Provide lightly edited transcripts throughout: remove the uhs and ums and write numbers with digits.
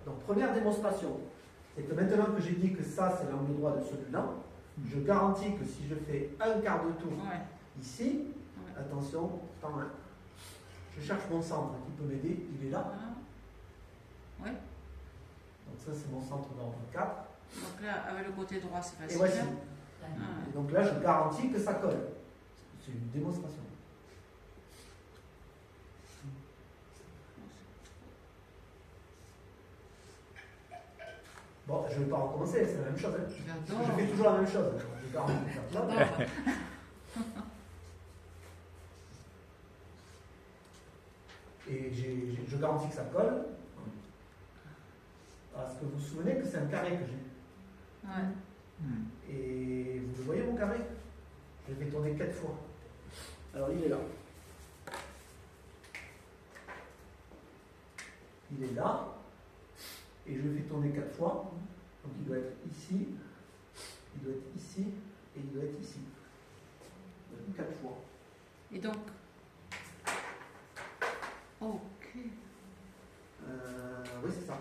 Donc, première démonstration, c'est que maintenant que j'ai dit que ça, c'est l'angle droit de celui-là, je garantis que si je fais un quart de tour ici, attention, temps 1. Je cherche mon centre qui peut m'aider, il est là. Oui. Donc ça, c'est mon centre d'ordre 4. Donc là, avec le côté droit, c'est facile. Et voici. Et donc là, je garantis que ça colle. C'est une démonstration. Bon, je ne vais pas recommencer, c'est la même chose. Hein. Je fais toujours la même chose. Je garantis que ça colle. Et je garantis que ça colle. Parce que vous vous souvenez que c'est un carré que j'ai. Et vous le voyez mon carré? Je l'ai fait tourner 4 fois. Alors il est là. Il est là. Et je le fais tourner 4 fois. Donc il doit être ici. Il doit être ici. Et il doit être ici. 4 fois. Et donc. Ok. Oui, c'est ça.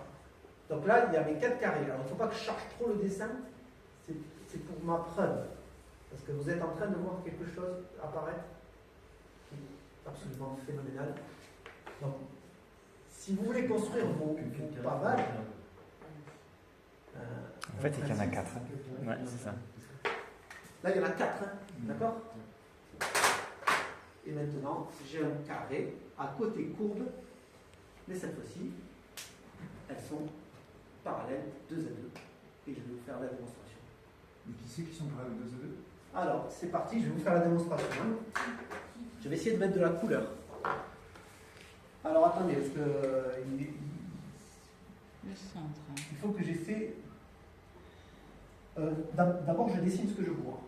Donc là, il y a mes 4 carrés. Alors il ne faut pas que je charge trop le dessin. C'est pour ma preuve. Parce que vous êtes en train de voir quelque chose apparaître qui est absolument phénoménal. Donc, si vous voulez construire vos pavages, en fait, il y en a 4. Ouais, c'est ça. Là, il y en a 4. D'accord? Et maintenant, j'ai un carré à côté courbe, mais cette fois-ci, elles sont parallèles 2 à 2. Et je vais vous faire la démonstration. Mais qui c'est qui sont parallèles 2 à 2? Alors, c'est parti, je vais vous faire la démonstration. Je vais essayer de mettre de la couleur. Alors, attendez, parce que le centre. il faut que j'essaie. D'abord, je dessine ce que je vois.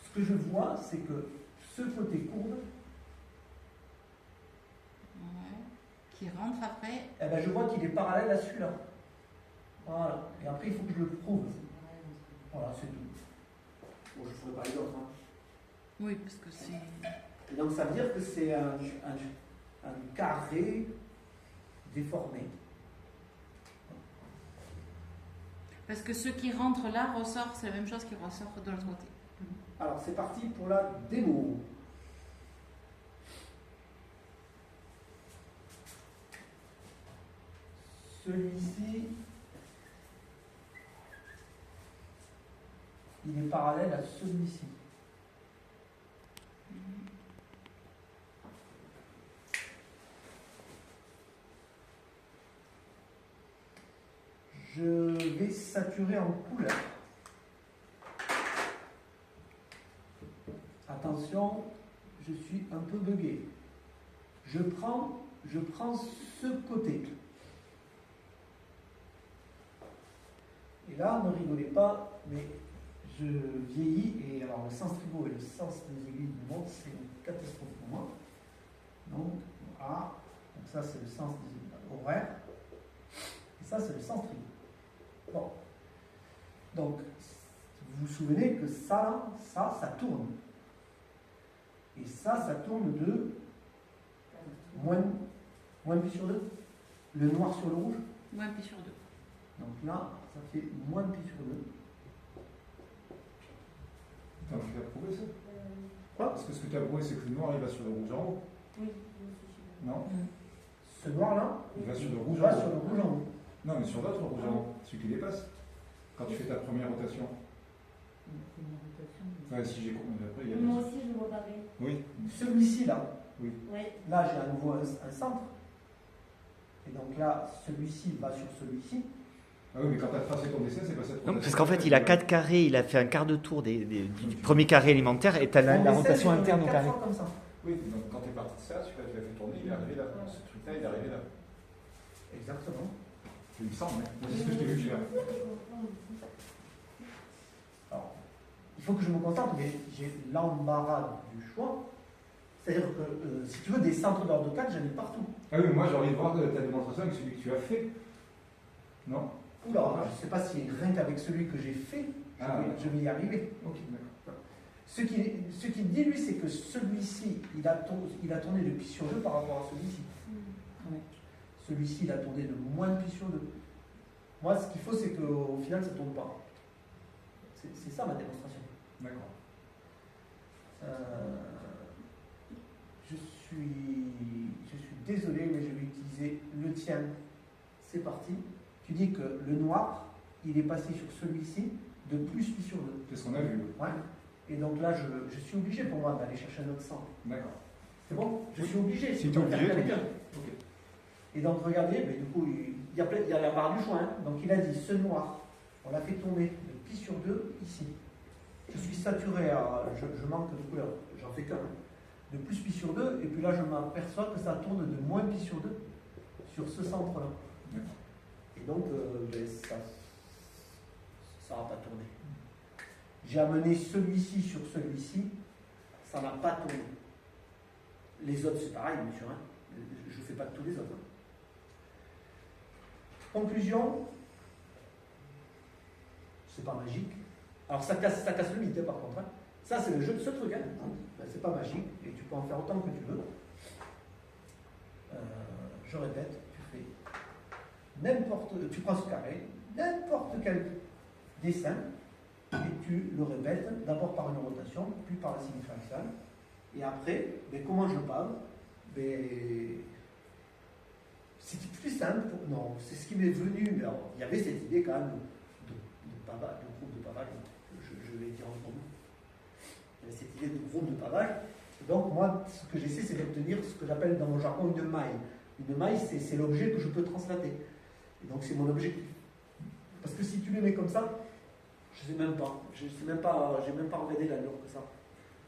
Ce que je vois, c'est que ce côté courbe, qui rentre après. Eh ben, je vois qu'il est parallèle à celui-là. Voilà. Et après, il faut que je le prouve. Voilà, c'est tout. Bon, je ne ferai pas les autres. Hein. Oui, parce que c'est. Et donc, ça veut dire que c'est un carré déformé. Parce que ce qui rentre là ressort, c'est la même chose qui ressort de l'autre côté. Alors, c'est parti pour la démo. Celui-ci, il est parallèle à celui-ci. Je vais saturer en couleur. Attention, je suis un peu bugué. Je prends ce côté. Et là, ne rigolez pas, mais je vieillis et alors le sens tribaux et le sens des aiguilles du monde, c'est une catastrophe pour moi. Donc, A, donc ça c'est le sens des horaires, et ça c'est le sens tribaux. Bon. Donc, vous vous souvenez que ça tourne. Et ça tourne de moins pi sur 2. Le noir sur le rouge. Moins pi sur 2. Donc là, ça fait moins pi sur 2. Attends, tu l'as prouvé ça? Quoi? Parce que ce que tu as prouvé, c'est que le noir il va sur le rouge en haut. Oui. Non? Ce noir-là, Il va sur le rouge il en va haut. sur le rouge en haut. Non, mais sur l'autre rouge en haut, celui qui dépasse. Quand tu fais ta première rotation. Ouais, si j'ai compris. Après, il y a Moi aussi, je vois pareil. Oui. Celui-ci là, Oui. Ouais. là j'ai à nouveau un centre. Et donc là, celui-ci va sur celui-ci. Ah oui, mais quand tu as tracé ton dessin, c'est pas cette rotation. Non, parce qu'en fait, il a 4 carrés, il a fait un quart de tour du premier carré élémentaire et tu as la rotation interne au carré. Comme ça. Oui, donc quand tu es parti de ça, celui-là, tu l'as fait tourner, il est arrivé là. Ce truc-là, il est arrivé là. Exactement. Il me semble, hein. Moi, c'est ce que je t'ai vu faire. Alors, il faut que je me concentre, mais j'ai l'embarras du choix. C'est-à-dire que, si tu veux, des centres d'ordre 4, j'en ai partout. Ah oui, mais moi j'ai envie de voir ta démonstration avec celui que tu as fait. Non? Oula, je ne sais pas si rien qu'avec celui que j'ai fait, je vais y arriver. Ok, d'accord. Ce qu'il dit, lui, c'est que celui-ci, il a tourné de pi sur 2 par rapport à celui-ci. Celui-ci, il a tourné de moins de pi sur 2. Moi, ce qu'il faut, c'est qu'au final, ça ne tourne pas. C'est ça ma démonstration. D'accord. Je suis désolé, mais je vais utiliser le tien. C'est parti. Tu dis que le noir, il est passé sur celui-ci de plus pi sur 2. C'est ce qu'on a vu. Ouais. Et donc là, je suis obligé pour moi d'aller chercher un autre centre. D'accord. C'est bon? Je Oui. suis obligé. Si je tu es peux pas obligé, faire t'es quelqu'un. Ok. Et donc regardez, mais du coup, il y a la barre du choix. Hein. Donc il a dit ce noir, on l'a fait tomber de pi sur 2 ici. Je suis saturé, je manque de couleur, j'en fais qu'un. De plus pi sur 2, et puis là je m'aperçois que ça tourne de moins pi sur 2 sur ce centre-là. D'accord. Et donc ça va pas tourner. J'ai amené celui-ci sur celui-ci, ça n'a pas tourné. Les autres c'est pareil, bien sûr. Hein. Je ne fais pas de tous les autres. Hein. Conclusion, c'est pas magique. Alors ça casse le mythe hein, par contre. Hein. Ça c'est le jeu de ce truc. Hein. Ben, c'est pas magique et tu peux en faire autant que tu veux. Je répète, tu prends ce carré, n'importe quel dessin et tu le répètes d'abord par une rotation, puis par la symétrie axiale. Et après, ben, comment je parle c'est plus simple. Non, c'est ce qui m'est venu. Mais alors, il y avait cette idée quand même de groupe de pavage. Je vais dire en gros. Il y avait cette idée de groupe de pavage. Et donc, moi, ce que j'essaie, c'est d'obtenir ce que j'appelle dans mon jargon une maille. Une maille, c'est l'objet que je peux translater. Et donc, c'est mon objectif. Parce que si tu le mets comme ça, je ne sais même pas. Je n'ai même pas regardé l'allure que ça.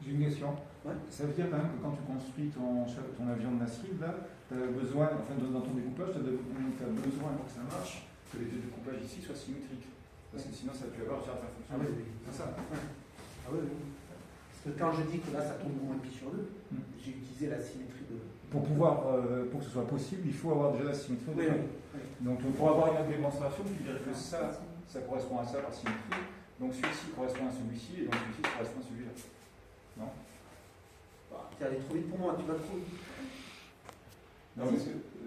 J'ai une question. Ouais. Ça veut dire quand même que quand tu construis ton avion de Nasrid, là, tu as besoin, enfin dans ton découpage, tu as besoin pour que ça marche, que les deux découpages ici soient symétriques. Parce que sinon, ça, tu vas pas réussir à faire fonctionner. Ah oui. C'est ça. Ah oui. Parce que quand je dis que là, ça tombe moins pi sur 2, j'ai utilisé la symétrie de... Pour que ce soit possible, il faut avoir déjà la symétrie. Oui. Donc pour avoir une démonstration, tu dirais que ça correspond à ça par symétrie. Donc celui-ci correspond à celui-ci, et donc celui-ci correspond à celui-là. Non? Tu es allé trop vite pour moi, tu vas trop vite. Non, mais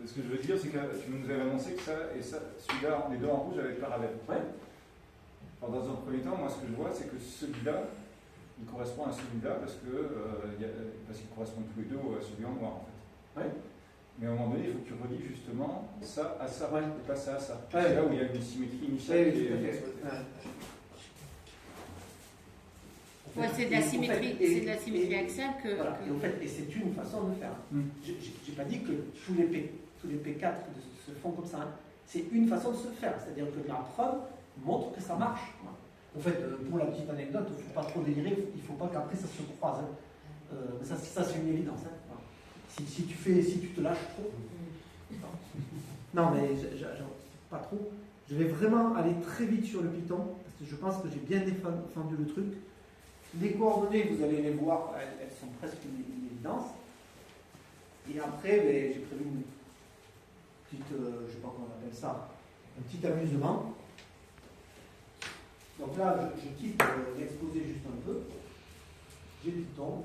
ce que je veux dire, c'est que tu nous avais annoncé que ça et ça, celui-là, les deux en rouge avaient être parallèles. Ouais. Alors dans un premier temps, moi ce que je vois, c'est que celui-là, il correspond à celui-là parce qu'ils correspondent tous les deux à celui en noir en fait. Ouais. Mais à un moment donné, il faut que tu relis justement ça à ça, Ouais. et pas ça à ça. Ouais. C'est là où il y a une symétrie initiale. Oui, tout à fait. Ouais, c'est de la symétrie axiale que. Voilà. Et en fait, c'est une façon de faire. J'ai pas dit que tous les P4 se font comme ça. Hein. C'est une façon de se faire. C'est-à-dire que la preuve montre que ça marche. En fait, pour la petite anecdote, il ne faut pas trop délirer, il ne faut pas qu'après ça se croise. Hein. Ça c'est une évidence. Hein. Voilà. Si tu te lâches trop. Non, mais pas trop. Je vais vraiment aller très vite sur le Python, parce que je pense que j'ai bien défendu le truc. Les coordonnées, vous allez les voir, elles sont presque une évidence. Et après, ben, j'ai prévu une petite, je ne sais pas comment on appelle ça, un petit amusement. Donc là, je quitte l'exposé juste un peu. J'ai Python.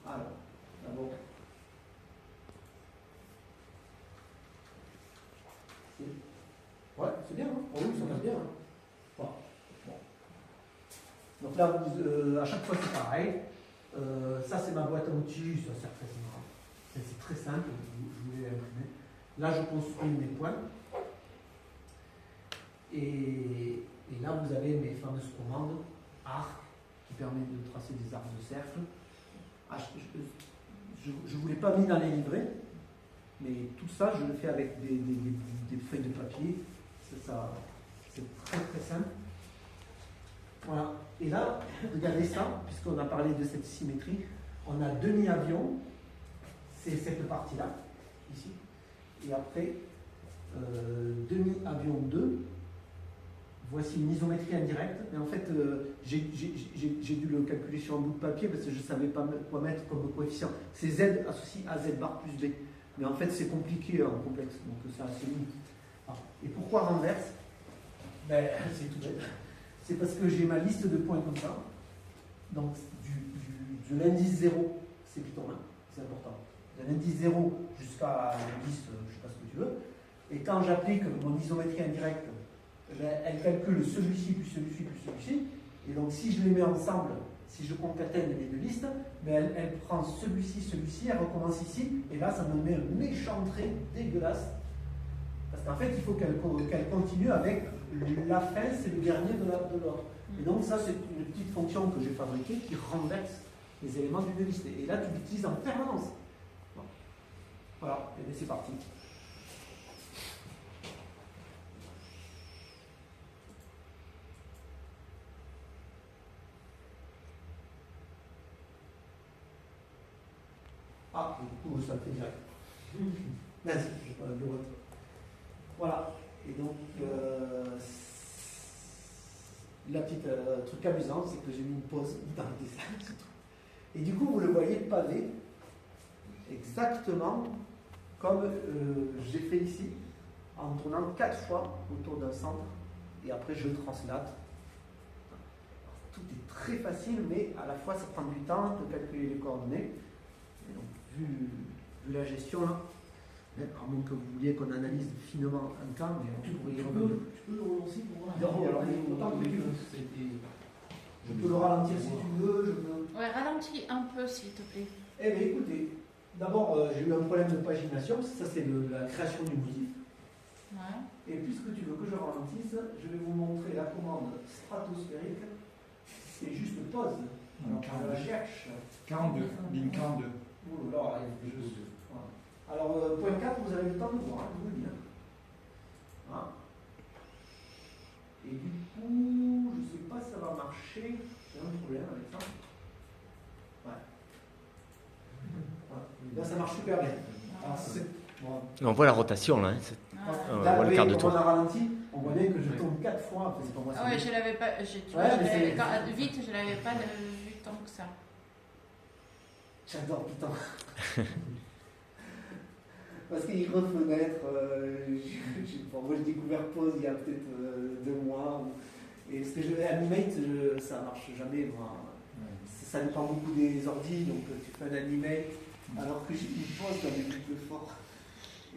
Alors, d'abord. Ouais, c'est bien, hein? Oh oui, ça passe bien. Hein? Voilà. Bon. Donc là, à chaque fois, c'est pareil. Ça, c'est ma boîte à outils, ça sert très simple. C'est très simple, je voulais l'imprimer. Là, je construis mes points. Et là, vous avez mes fameuses commandes arc qui permet de tracer des arcs de cercle. Je ne vous l'ai pas mis dans les livrets, mais tout ça, je le fais avec des feuilles de papier. C'est très très simple. Voilà. Et là, regardez ça, puisqu'on a parlé de cette symétrie. On a demi-avion, c'est cette partie-là, ici. Et après, demi-avion 2. Voici une isométrie indirecte, mais en fait, j'ai dû le calculer sur un bout de papier parce que je ne savais pas quoi mettre comme coefficient. C'est Z associé à Z bar plus B. Mais en fait, c'est compliqué en complexe, donc c'est assez limite. Et pourquoi renverse? Ben, c'est tout bête. C'est parce que j'ai ma liste de points comme ça. Donc, de l'indice 0, c'est Python 1, c'est important. De l'indice 0 jusqu'à l'indice, je ne sais pas ce que tu veux. Et quand j'applique mon isométrie indirecte elle calcule celui-ci plus celui-ci plus celui-ci. Et donc, si je les mets ensemble, si je concatène les deux listes, elle prend celui-ci, celui-ci, elle recommence ici, et là, ça me met un méchant trait dégueulasse. Parce qu'en fait, il faut qu'elle continue avec la fin, c'est le dernier de l'autre. Et donc, ça, c'est une petite fonction que j'ai fabriquée qui renverse les éléments d'une liste. Et là, tu l'utilises en permanence. Bon. Voilà, et bien c'est parti. Ah, du coup, ça le fait direct. Vas-y, je vais pas le droit. Voilà. Et donc, la petite truc amusant, c'est que j'ai mis une pause dans le dessin. Et du coup, vous le voyez pavé, exactement comme j'ai fait ici, en tournant 4 fois autour d'un centre, et après je translate. Tout est très facile, mais à la fois ça prend du temps de calculer les coordonnées. Et donc, vu la gestion là, à moins que vous vouliez qu'on analyse finement un cas, mais tu pourrais y revenir. Tu peux le relancer pour voir. Alors, autant que tu veux. Je peux le ralentir si tu veux. Je peux... Ouais, ralentis un peu s'il te plaît. Eh bien écoutez, d'abord j'ai eu un problème de pagination, ça c'est la création du motif. Ouais. Et puisque tu veux que je ralentisse, je vais vous montrer la commande stratosphérique. C'est juste pause. Alors, je la cherche. 42, ligne 42. Ouh là, il y a quelque chose. Voilà. Alors, point 4, vous avez le temps de voir, je vous le dis. Voilà. Et du coup, je ne sais pas si ça va marcher. J'ai un problème avec ça. Ouais. Voilà. Là, ça marche super bien. Alors, voilà. On voit la rotation là. Ah. On Là, voit le quart de quand tour. on a ralenti, on voit bien que je tombe 4 fois. Enfin, c'est pas moi, Ah ouais, je l'avais pas. Tu Ouais, vois, mais vite, je l'avais pas vu tant que ça. J'adore Python. Parce qu'il refenêtre, moi j'ai découvert Pause il y a peut-être 2 mois. Et ce que je Animate, ça marche jamais. Moi. Ça dépend beaucoup des ordis, donc tu fais un Animate, alors que j'ai une Pause dans les boucles forts.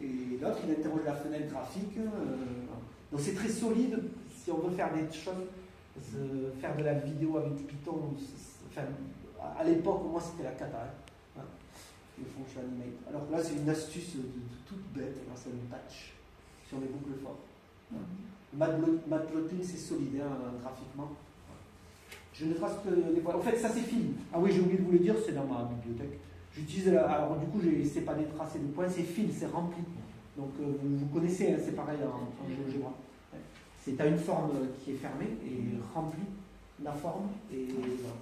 Et l'autre, il interroge la fenêtre graphique. Donc c'est très solide si on veut faire des choses, faire de la vidéo avec Python. Enfin, à l'époque, moi c'était la cata. Le function animate. Alors là, c'est une astuce toute bête grâce à une patch sur les boucles fortes. Matplotlib, c'est solide graphiquement. Je ne trace que les points. En fait, ça c'est fil. Ah oui, j'ai oublié de vous le dire, c'est dans ma bibliothèque. J'utilise. Alors du coup, c'est pas des tracés de points, c'est fil, c'est rempli. Donc vous connaissez, hein, c'est pareil en GeoGebra. C'est à une forme qui est fermée et remplie la forme et voilà.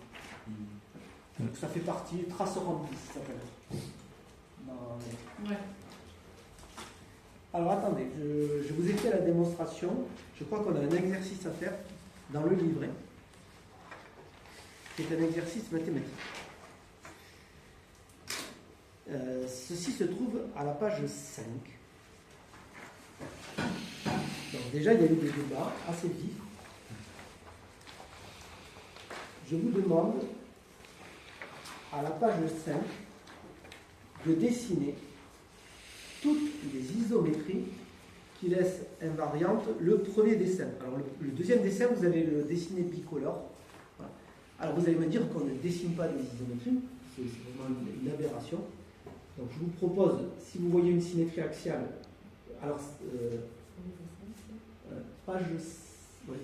Donc ça fait partie, trace remplie, ça s'appelle. Ouais. Alors attendez, je vous ai fait la démonstration. Je crois qu'on a un exercice à faire dans le livret, qui est un exercice mathématique. Ceci se trouve à la page 5. Donc déjà, il y a eu des débats assez vifs. Je vous demande, à la page 5, de dessiner toutes les isométries qui laissent invariante le premier dessin. Alors le deuxième dessin, vous allez le dessiner bicolore. Voilà. Alors vous allez me dire qu'on ne dessine pas des isométries, c'est vraiment une aberration. Donc je vous propose, si vous voyez une symétrie axiale, alors page... Ouais,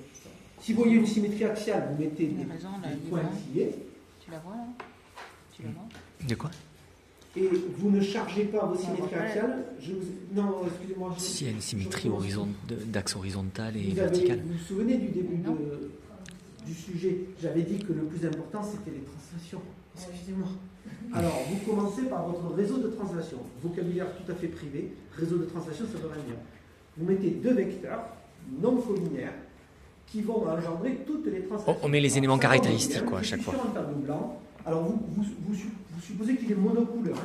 si vous voyez une symétrie axiale, vous mettez des pointillés. Tu la vois là? Tu la vois? De quoi? Et vous ne chargez pas vos symétries axiales. Non, excusez-moi. Si, il y a une symétrie d'axe horizontal et vous vertical. Vous vous souvenez du début du sujet? J'avais dit que le plus important, c'était les translations. Excusez-moi. Alors, vous commencez par votre réseau de translation. Vocabulaire tout à fait privé. Réseau de translation, ça veut rien dire. Vous mettez 2 vecteurs non collinaires qui vont engendrer toutes les translations. On met les éléments caractéristiques quoi, à chaque fois. Sur un tableau blanc. Alors, vous supposez qu'il est monocouleur.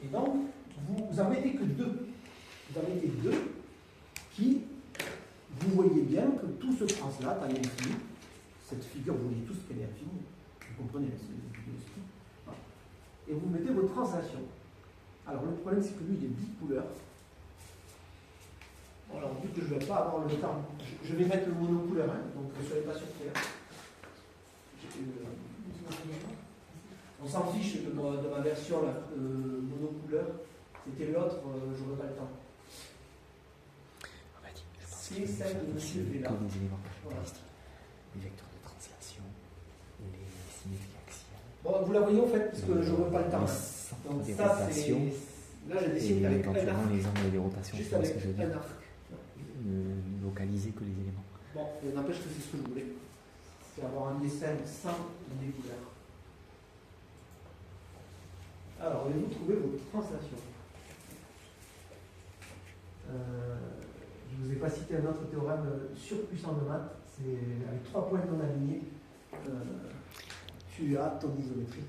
Et donc, vous en mettez que 2. Vous en mettez 2 qui, vous voyez bien que tout se translate à l'infini. Cette figure, vous voyez tous qu'elle est infinie. Vous comprenez, voilà. Et vous mettez vos translations. Alors, le problème, c'est que lui, il est bicouleur. Alors, vu que je ne vais pas avoir le temps, je vais mettre le monocouleur, hein, donc ne soyez pas surpris. Hein. On s'en fiche de ma version là, monocouleur. C'était l'autre, je n'aurai pas le temps. C'est celle de Monsieur Vella. Comme les éléments Voilà. caractéristiques, les vecteurs de translation, les symétries axiales. Bon, vous la voyez en fait, parce que je n'aurai pas le temps. Les Hein. centres Donc des ça, rotations c'est... Là, j'ai et décidé avec un éventuellement arc. les angles des rotations. Juste Tu vois ce avec que je veux dire? un arc. Ne localiser que les éléments. Bon, il n'empêche que c'est ce que je voulais. C'est avoir un dessin sans les couleurs. Alors, allez-vous trouver votre translation? Je ne vous ai pas cité un autre théorème surpuissant de maths. C'est avec 3 points non alignés. Tu as ton isométrie.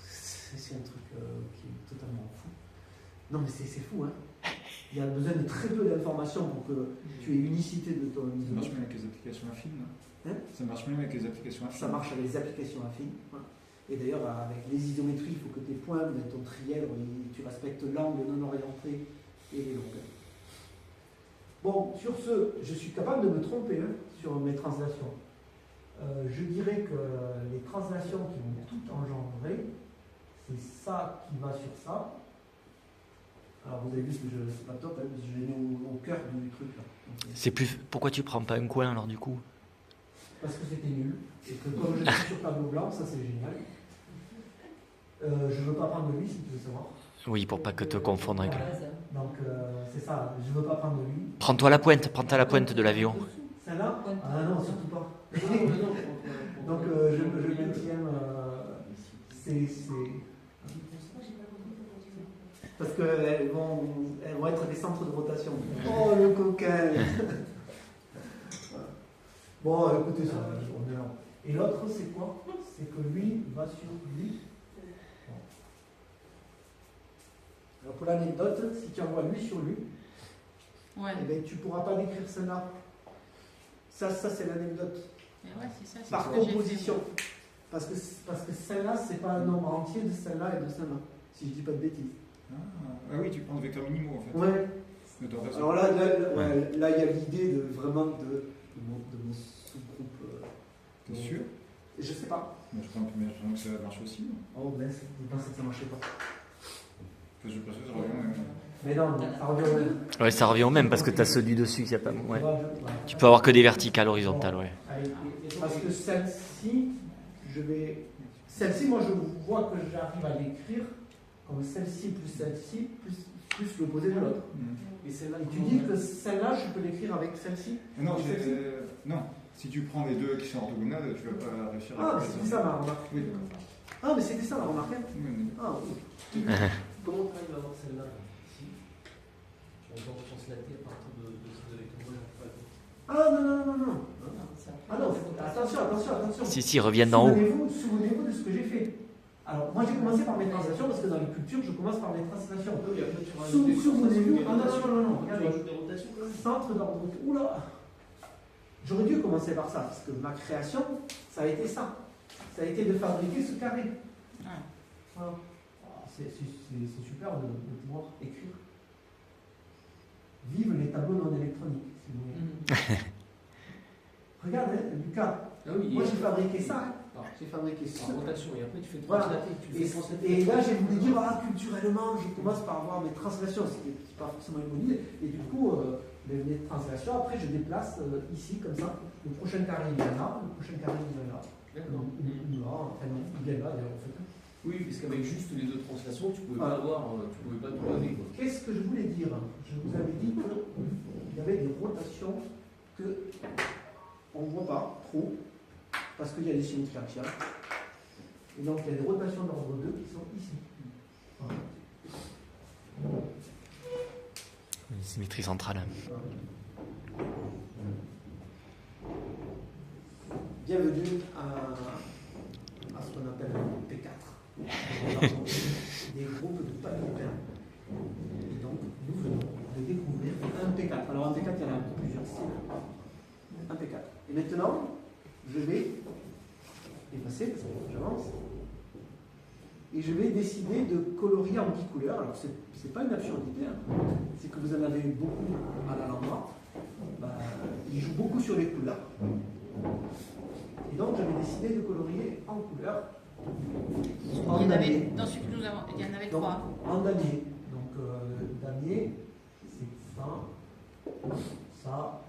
C'est un truc qui est totalement fou. Non, mais c'est fou, hein. Il y a besoin de très peu d'informations pour que tu aies unicité de ton Ça marche isométrie. même avec les applications affines. Hein? Ça marche même avec les applications affines. Ça marche avec les applications affines. Voilà. Et d'ailleurs, avec les isométries, il faut que tes points dans ton trièdre, tu respectes l'angle non orienté et les longueurs. Bon, sur ce, je suis capable de me tromper hein, sur mes translations. Je dirais que les translations qui vont tout engendrer, c'est ça qui va sur ça. Alors vous avez vu que c'est pas top, hein, parce que je l'ai mis au cœur du truc là. Donc, C'est plus. Pourquoi tu prends pas un coin alors du coup? parce que c'était nul. Et que comme je suis sur tableau blanc, ça c'est génial. Je ne veux pas prendre lui si tu veux savoir. Oui, pour pas que te confondre avec. Donc c'est ça, je ne veux pas prendre lui. Prends-toi la pointe, prends-toi la pointe de l'avion. Celle-là? Ah non, surtout pas. Donc je maintiens. C'est. Parce qu'elles vont être des centres de rotation. Oh le coquin. Voilà. Bon, écoutez ça, on est là. Et l'autre, c'est quoi? C'est que lui va sur lui. Bon. Alors pour l'anecdote, si tu envoies lui sur lui, Ouais. eh ben, tu ne pourras pas décrire celle-là. Ça c'est l'anecdote. Mais ouais, c'est ça. c'est Par ce que j'ai fait. composition. Parce que celle-là, c'est pas un nombre entier de celle-là et de celle-là. Si je dis pas de bêtises. Ah oui, tu prends des vecteurs minimaux en fait. Ouais. De ton façon. Alors là, il y a l'idée de vraiment de mon sous-groupe. T'es sûr? Je sais pas. Mais je pense que ça marche aussi. Oh ben, je pensais que ça marchait pas. Je pense que ça revient même. Mais non, ça revient au même. Ouais, ça revient au même parce que tu as ceux du dessus qui a pas. Ouais. Tu vois, Tu peux avoir que des verticales, horizontales, ouais. Allez, parce que celle-ci, celle-ci, moi je vois que j'arrive à l'écrire comme celle-ci, plus l'opposé de l'autre. Mm. Et tu dis que celle-là, je peux l'écrire avec celle-ci? Non, Et celle-ci non, si tu prends les deux qui sont orthogonales, tu vas pas réussir Ah, à mais c'était ça ma remarque. Oui, d'accord. Ah, mais c'était ça la remarque. Hein. Oui. Ah, oui. Comment tu arrives à avoir celle-là ici? On va translater à partir de ces vecteurs. Ah, non. Ah non, attention. Si, reviennent d'en haut. Souvenez-vous de ce que j'ai fait. Alors, moi j'ai commencé par mes translations parce que dans les cultures, je commence par mes translations. Oui, après tu rajoutes des Souvenez-vous. rotations. Ah non, Tu regardez. rajoutes des rotations quand même. Centre d'ordre. Oula! J'aurais dû commencer par ça, parce que ma création, ça a été ça. Ça a été de fabriquer ce carré. Ouais. Voilà. C'est super de pouvoir écrire. Vive les tableaux non électroniques, si vous voulez. Regarde, hein, Lucas, Ah oui, moi j'ai fabriqué ça. Hein. Alors, J'ai fabriqué ça. par rotation, et après tu fais Voilà. translater. Tu fais translater. Et là, j'ai voulu dire, culturellement, je commence par avoir mes translations. C'est pas forcément une bonne idée. Et du coup, mes translations, après, je déplace ici, comme ça. Le prochain carré, il vient là. Le prochain carré, il vient là. D'accord. Enfin, non, il vient là, d'ailleurs, en fait. Oui, puisqu'avec juste les deux translations, tu pouvais Voilà. pas avoir, tu pouvais pas tout donner. Quoi. Qu'est-ce que je voulais dire? Je vous avais dit qu'il y avait des rotations que on ne voit pas trop, parce qu'il y a des symétries axiales. Et donc, il y a des rotations d'ordre 2 qui sont ici. Voilà. Une symétrie centrale. Bienvenue à ce qu'on appelle un P4. Des groupes de paramètres. Et donc, nous venons de découvrir un P4. Alors, un P4, il y en a plusieurs styles. Un P4. Et maintenant, je vais effacer, parce que j'avance. et je vais décider de colorier en 10 couleurs. Alors, c'est pas une absurdité, hein. C'est que vous en avez beaucoup à la Lambda. Bah, il joue beaucoup sur les couleurs. Et donc, je vais décider de colorier en couleurs. En damier. Dans celui que nous avons, il y en avait Donc, 3. en damier. Donc, damier, c'est ça.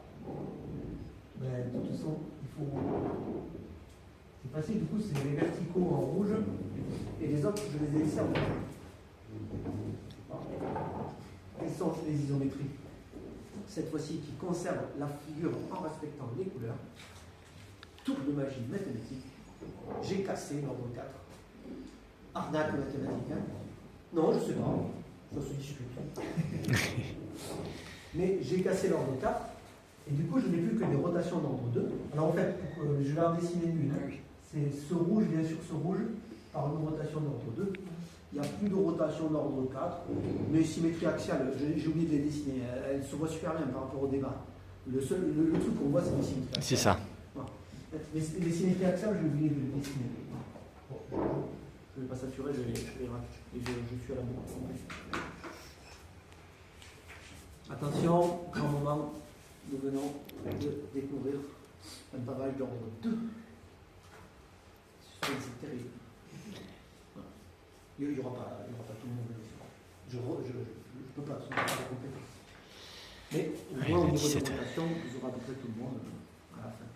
Ben, de toute façon, il faut. C'est facile, du coup, c'est les verticaux en rouge et les autres, je les ai laissés en rouge. Quelles sont les isométries? Cette fois-ci, qui conservent la figure en respectant les couleurs. Tour de magie mathématique. J'ai cassé l'ordre 4. Arnaque mathématique, hein? Non, je sais pas. Ça se discute. Mais j'ai cassé l'ordre 4. Et du coup, je n'ai plus que des rotations d'ordre 2. Alors en fait, je vais en dessiner une. C'est ce rouge vient sur ce rouge par une rotation d'ordre 2. Il n'y a plus de rotation d'ordre 4. Mais symétrie axiale, j'ai oublié de les dessiner. Elles se voient super bien par rapport au débat. Le truc qu'on voit, c'est les symétries axiales. C'est ça. Voilà. Mais les symétries axiales, j'ai oublié de les dessiner. Bon, je ne vais pas saturer, je les racle. Et je suis à la bourre. Attention, grand moment. Nous venons de découvrir un pavage d'ordre 2. C'est terrible. Voilà. Il n'y aura pas tout le monde. Je ne peux pas, ce n'est pas la compétence. Mais au moins, au niveau de la rotation, vous aurez à peu près tout le monde à la fin.